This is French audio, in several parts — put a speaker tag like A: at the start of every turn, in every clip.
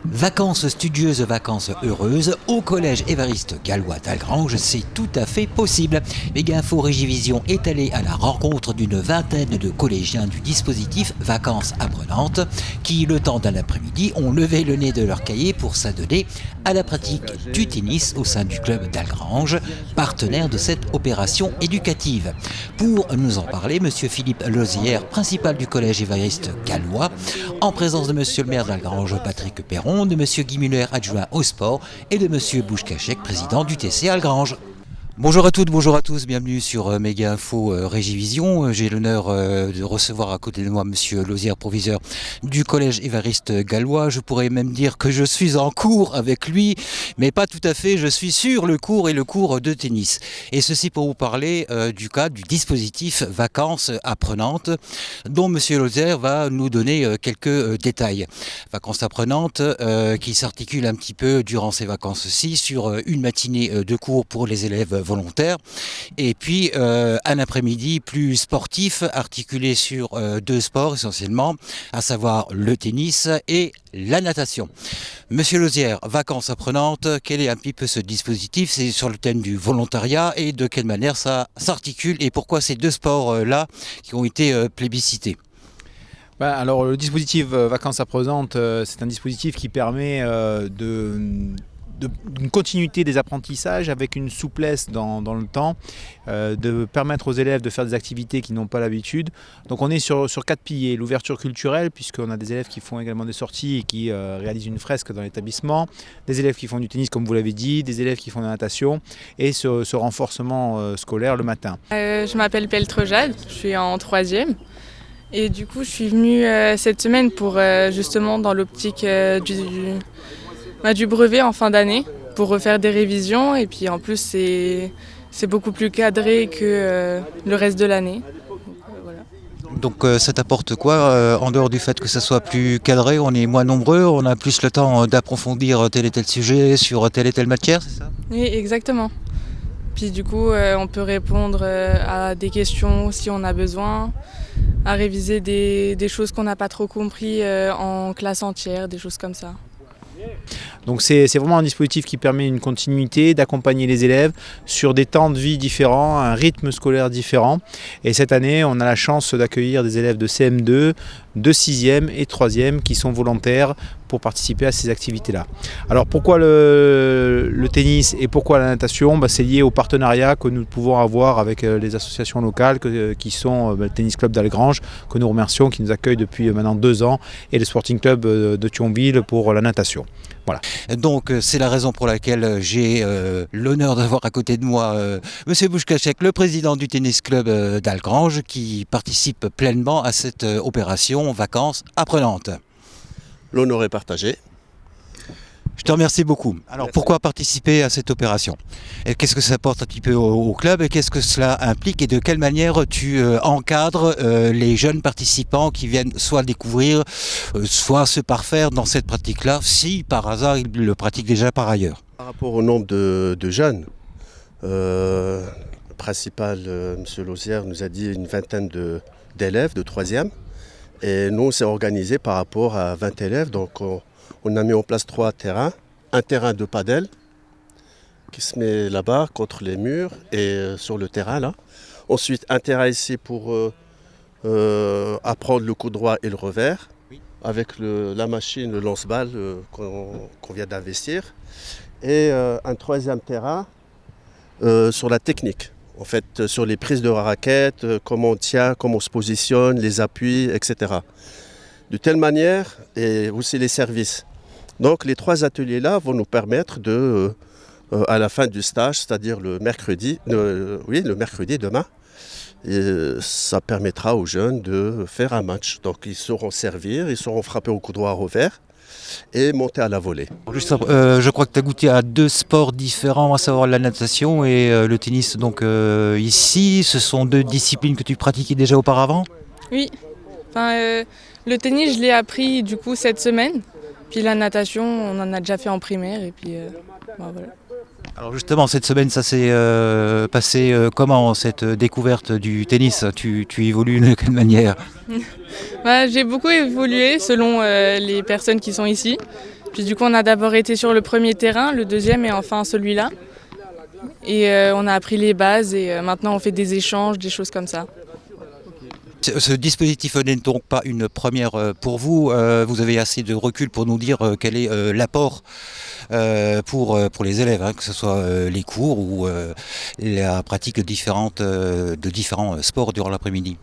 A: Vacances studieuses, vacances heureuses, au collège Évariste Gallois d'Algrange, c'est tout à fait possible. Méga-Info Régivision est allé à la rencontre d'une vingtaine de collégiens du dispositif Vacances apprenantes qui, le temps d'un après-midi, ont levé le nez de leur cahier pour s'adonner à la pratique du tennis au sein du club d'Algrange, partenaire de cette opération éducative. Pour nous en parler, monsieur Philippe Lozière, principal du collège Évariste Gallois, en présence de monsieur le maire d'Algrange, Patrick Perron, de monsieur Guy Muller, adjoint au sport, et de monsieur Bouchkachek, président du TC Algrange. Bonjour à toutes, bonjour à tous, bienvenue sur Méga Info Régivision. J'ai l'honneur de recevoir à côté de moi monsieur Lozière, proviseur du collège Évariste Gallois. Je pourrais même dire que je suis en cours avec lui, mais pas tout à fait, je suis sur le cours et le cours de tennis. Et ceci pour vous parler du cadre du dispositif Vacances apprenantes, dont monsieur Lozière va nous donner quelques détails. Vacances apprenantes qui s'articulent un petit peu durant ces vacances-ci sur une matinée de cours pour les élèves volontaire et puis un après-midi plus sportif articulé sur deux sports essentiellement, à savoir le tennis et la natation. Monsieur Lozière, Vacances apprenantes, quel est un petit peu ce dispositif? C'est sur le thème du volontariat et de quelle manière ça s'articule et pourquoi ces deux sports-là qui ont été plébiscités?
B: Alors le dispositif Vacances apprenantes, c'est un dispositif qui permet d'une continuité des apprentissages avec une souplesse dans le temps, de permettre aux élèves de faire des activités qu'ils n'ont pas l'habitude. Donc on est sur 4 piliers. L'ouverture culturelle, puisqu'on a des élèves qui font également des sorties et qui réalisent une fresque dans l'établissement, des élèves qui font du tennis comme vous l'avez dit, des élèves qui font de la natation et ce renforcement scolaire le matin.
C: Je m'appelle Peltre Jade, je suis en 3e. Et du coup, je suis venue cette semaine pour justement dans l'optique du brevet en fin d'année, pour refaire des révisions. Et puis en plus, c'est beaucoup plus cadré que le reste de l'année.
A: Donc ça t'apporte quoi en dehors du fait que ça soit plus cadré, on est moins nombreux, on a plus le temps d'approfondir tel et tel sujet sur telle et telle matière, c'est ça?
C: Oui, exactement. Puis du coup, on peut répondre à des questions si on a besoin, à réviser des choses qu'on n'a pas trop compris en classe entière, des choses comme ça.
B: Donc c'est vraiment un dispositif qui permet une continuité, d'accompagner les élèves sur des temps de vie différents, un rythme scolaire différent. Et cette année, on a la chance d'accueillir des élèves de CM2, de 6e et 3e qui sont volontaires pour participer à ces activités-là. Alors pourquoi le tennis et pourquoi la natation? C'est lié au partenariat que nous pouvons avoir avec les associations locales qui sont le Tennis Club d'Algrange, que nous remercions, qui nous accueille depuis maintenant 2 ans, et le Sporting Club de Thionville pour la natation. Voilà.
A: Donc c'est la raison pour laquelle j'ai l'honneur d'avoir à côté de moi monsieur Bouchkachek, le président du Tennis Club d'Algrange, qui participe pleinement à cette opération Vacances apprenantes.
D: L'honneur est partagé.
A: Je te remercie beaucoup. Alors pourquoi participer à cette opération? Et qu'est-ce que ça apporte un petit peu au club et qu'est-ce que cela implique et de quelle manière tu encadres les jeunes participants qui viennent soit découvrir, soit se parfaire dans cette pratique-là, si par hasard ils le pratiquent déjà par ailleurs?
D: Par rapport au nombre de jeunes, le principal, M. Lozière, nous a dit une vingtaine d'élèves de 3e. Et nous, on s'est organisé par rapport à 20 élèves. Donc on a mis en place 3 terrains. Un terrain de padel qui se met là-bas contre les murs et sur le terrain là. Ensuite, un terrain ici pour apprendre le coup droit et le revers avec la machine, le lance-balle qu'on vient d'investir. Et un 3e terrain sur la technique. En fait, sur les prises de raquettes, comment on tient, comment on se positionne, les appuis, etc. De telle manière, et aussi les services. Donc les 3 ateliers-là vont nous permettre de, à la fin du stage, c'est-à-dire le mercredi demain, et ça permettra aux jeunes de faire un match. Donc ils sauront servir, ils sauront frapper au coup droit à revers et monter à la volée.
A: Je crois que tu as goûté à 2 sports différents, à savoir la natation et le tennis. Donc ici, ce sont 2 disciplines que tu pratiquais déjà auparavant?
C: Oui, le tennis, je l'ai appris du coup cette semaine. Puis la natation, on en a déjà fait en primaire. Et puis voilà.
A: Alors justement, cette semaine, ça s'est passé comment, cette découverte du tennis? Tu évolues de quelle manière?
C: J'ai beaucoup évolué selon les personnes qui sont ici. Puis du coup, on a d'abord été sur le premier terrain, le deuxième et enfin celui-là. Et on a appris les bases et maintenant on fait des échanges, des choses comme ça.
A: Ce dispositif n'est donc pas une première pour vous. Vous avez assez de recul pour nous dire quel est l'apport pour les élèves, hein, que ce soit les cours ou la pratique de différents sports durant l'après-midi.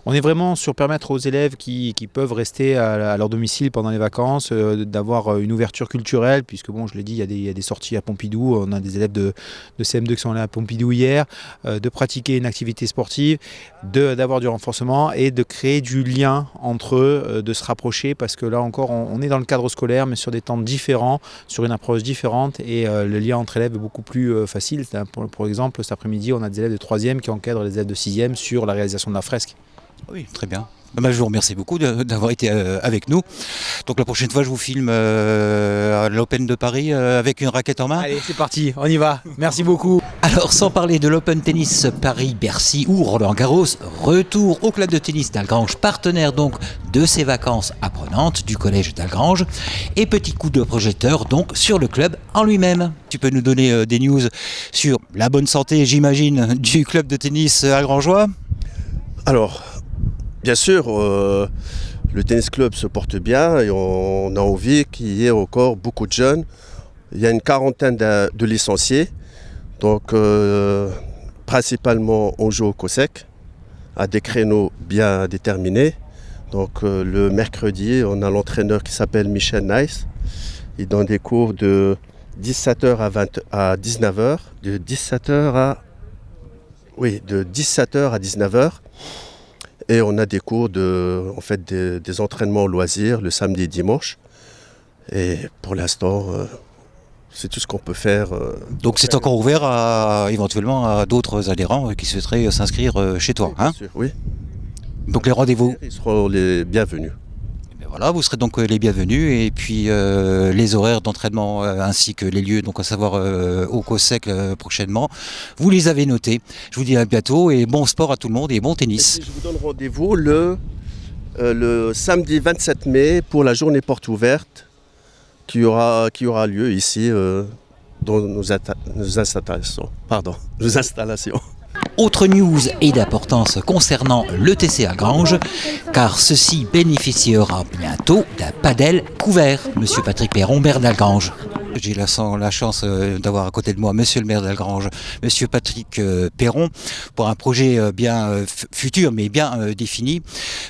B: On est vraiment sur permettre aux élèves qui peuvent rester à leur domicile pendant les vacances d'avoir une ouverture culturelle, puisque bon, je l'ai dit, il y a des sorties à Pompidou, on a des élèves de CM2 qui sont allés à Pompidou hier, de pratiquer une activité sportive, d'avoir du renforcement et de créer du lien entre eux, de se rapprocher, parce que là encore, on est dans le cadre scolaire, mais sur des temps différents, sur une approche différente, et le lien entre élèves est beaucoup plus facile. Pour exemple, cet après-midi, on a des élèves de 3e qui encadrent les élèves de 6e sur la réalisation de la fresque.
A: Oui, très bien. Je vous remercie beaucoup d'avoir été avec nous. Donc la prochaine fois, je vous filme à l'Open de Paris avec une raquette en main.
B: Allez, c'est parti, on y va. Merci beaucoup.
A: Alors, sans parler de l'Open Tennis Paris-Bercy ou Roland-Garros, retour au club de tennis d'Algrange, partenaire donc de ces vacances apprenantes du collège d'Algrange. Et petit coup de projecteur donc sur le club en lui-même. Tu peux nous donner des news sur la bonne santé, j'imagine, du club de tennis algrangeois?
D: Alors, bien sûr, le tennis club se porte bien et on a envie qu'il y ait encore beaucoup de jeunes. Il y a une quarantaine de licenciés. Donc, principalement, on joue au COSEC à des créneaux bien déterminés. Donc, le mercredi, on a l'entraîneur qui s'appelle Michel Nice. Il donne des cours de 17h à 19h, de 17h à 19h. Et on a des cours des entraînements au loisir le samedi et dimanche. Et pour l'instant, c'est tout ce qu'on peut faire.
A: Donc c'est encore ouvert éventuellement à d'autres adhérents qui souhaiteraient s'inscrire chez toi, hein?
D: Bien sûr, oui.
A: Donc les rendez-vous?
D: Ils seront les bienvenus.
A: Voilà, vous serez donc les bienvenus et puis les horaires d'entraînement ainsi que les lieux, donc à savoir au COSEC prochainement, vous les avez notés. Je vous dis à bientôt et bon sport à tout le monde et bon tennis.
D: Et je vous donne rendez-vous le samedi 27 mai pour la journée porte ouverte qui aura lieu ici dans nos installations.
A: Autre news et d'importance concernant l'ETC Algrange, car ceci bénéficiera bientôt d'un padel couvert. Monsieur Patrick Perron, maire d'Algrange. J'ai la chance d'avoir à côté de moi Monsieur le maire d'Algrange, Monsieur Patrick Perron, pour un projet bien futur mais bien défini.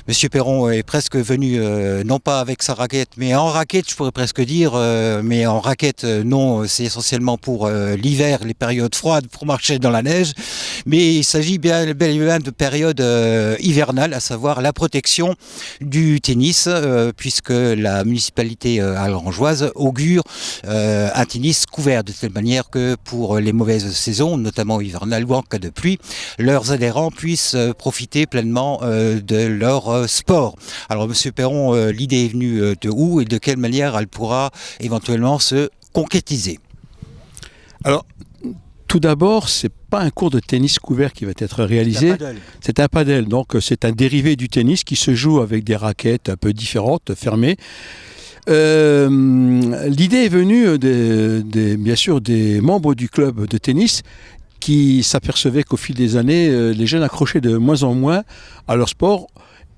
A: Monsieur Perron est presque venu, non pas avec sa raquette, mais en raquette, je pourrais presque dire, mais en raquette, non, c'est essentiellement pour l'hiver, les périodes froides, pour marcher dans la neige, mais il s'agit bel et bien de période hivernale, à savoir la protection du tennis, puisque la municipalité algrangeoise augure un tennis couvert de telle manière que pour les mauvaises saisons, notamment hivernales ou en cas de pluie, leurs adhérents puissent profiter pleinement de leur sport. Alors Monsieur Perron, l'idée est venue de où et de quelle manière elle pourra éventuellement se concrétiser?
E: Alors, tout d'abord, c'est pas un cours de tennis couvert qui va être réalisé. C'est un padel, donc c'est un dérivé du tennis qui se joue avec des raquettes un peu différentes, fermées. L'idée est venue bien sûr des membres du club de tennis qui s'apercevaient qu'au fil des années, les jeunes accrochaient de moins en moins à leur sport.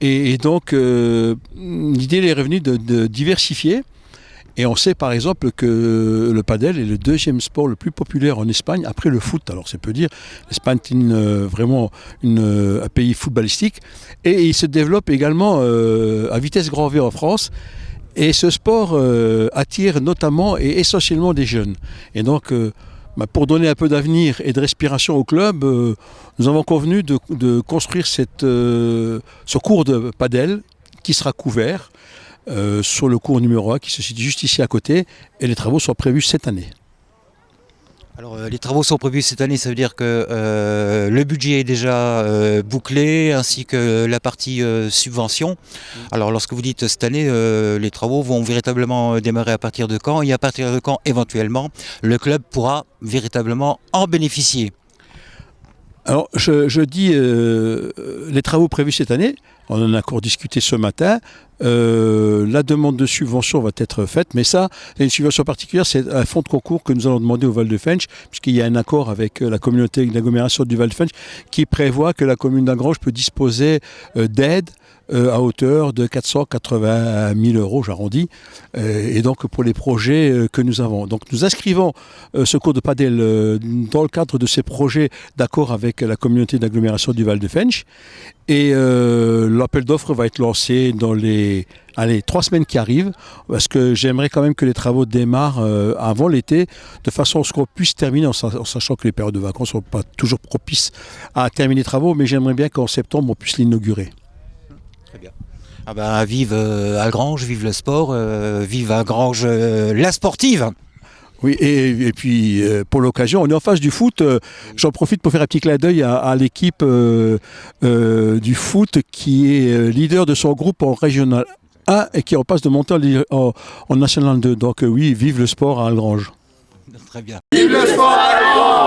E: Et donc, l'idée est revenue de diversifier. Et on sait par exemple que le padel est le deuxième sport le plus populaire en Espagne après le foot. Alors ça peut dire, l'Espagne est vraiment un pays footballistique. Et il se développe également à vitesse grand V en France. Et ce sport attire notamment et essentiellement des jeunes. Et donc, pour donner un peu d'avenir et de respiration au club, nous avons convenu de construire ce cours de padel qui sera couvert sur le cours numéro 1 qui se situe juste ici à côté. Et les travaux sont prévus cette année.
A: Alors les travaux sont prévus cette année, ça veut dire que le budget est déjà bouclé, ainsi que la partie subvention. Alors lorsque vous dites cette année, les travaux vont véritablement démarrer à partir de quand? Et à partir de quand, éventuellement, le club pourra véritablement en bénéficier?
E: Alors, je dis les travaux prévus cette année, on en a encore discuté ce matin. La demande de subvention va être faite, mais ça, c'est une subvention particulière, c'est un fonds de concours que nous allons demander au Val de Fensch, puisqu'il y a un accord avec la communauté d'agglomération du Val de Fensch qui prévoit que la commune d'Algrange peut disposer d'aides à hauteur de 480 000 euros, j'arrondis, et donc pour les projets que nous avons. Donc nous inscrivons ce cours de padel dans le cadre de ces projets d'accord avec la communauté d'agglomération du Val de Fensch, et l'appel d'offres va être lancé dans les 3 semaines qui arrivent, parce que j'aimerais quand même que les travaux démarrent avant l'été, de façon à ce qu'on puisse terminer, en sachant que les périodes de vacances ne sont pas toujours propices à terminer les travaux, mais j'aimerais bien qu'en septembre on puisse l'inaugurer.
A: Très bien. Ah ben, vive Algrange, vive le sport, vive Algrange la sportive.
E: Oui, et puis pour l'occasion, on est en face du foot. J'en profite pour faire un petit clin d'œil à l'équipe du foot qui est leader de son groupe en régional 1 et qui en passe de monter en national 2. Donc oui, vive le sport à Algrange.
A: Très bien.
F: Vive le sport à Algrange!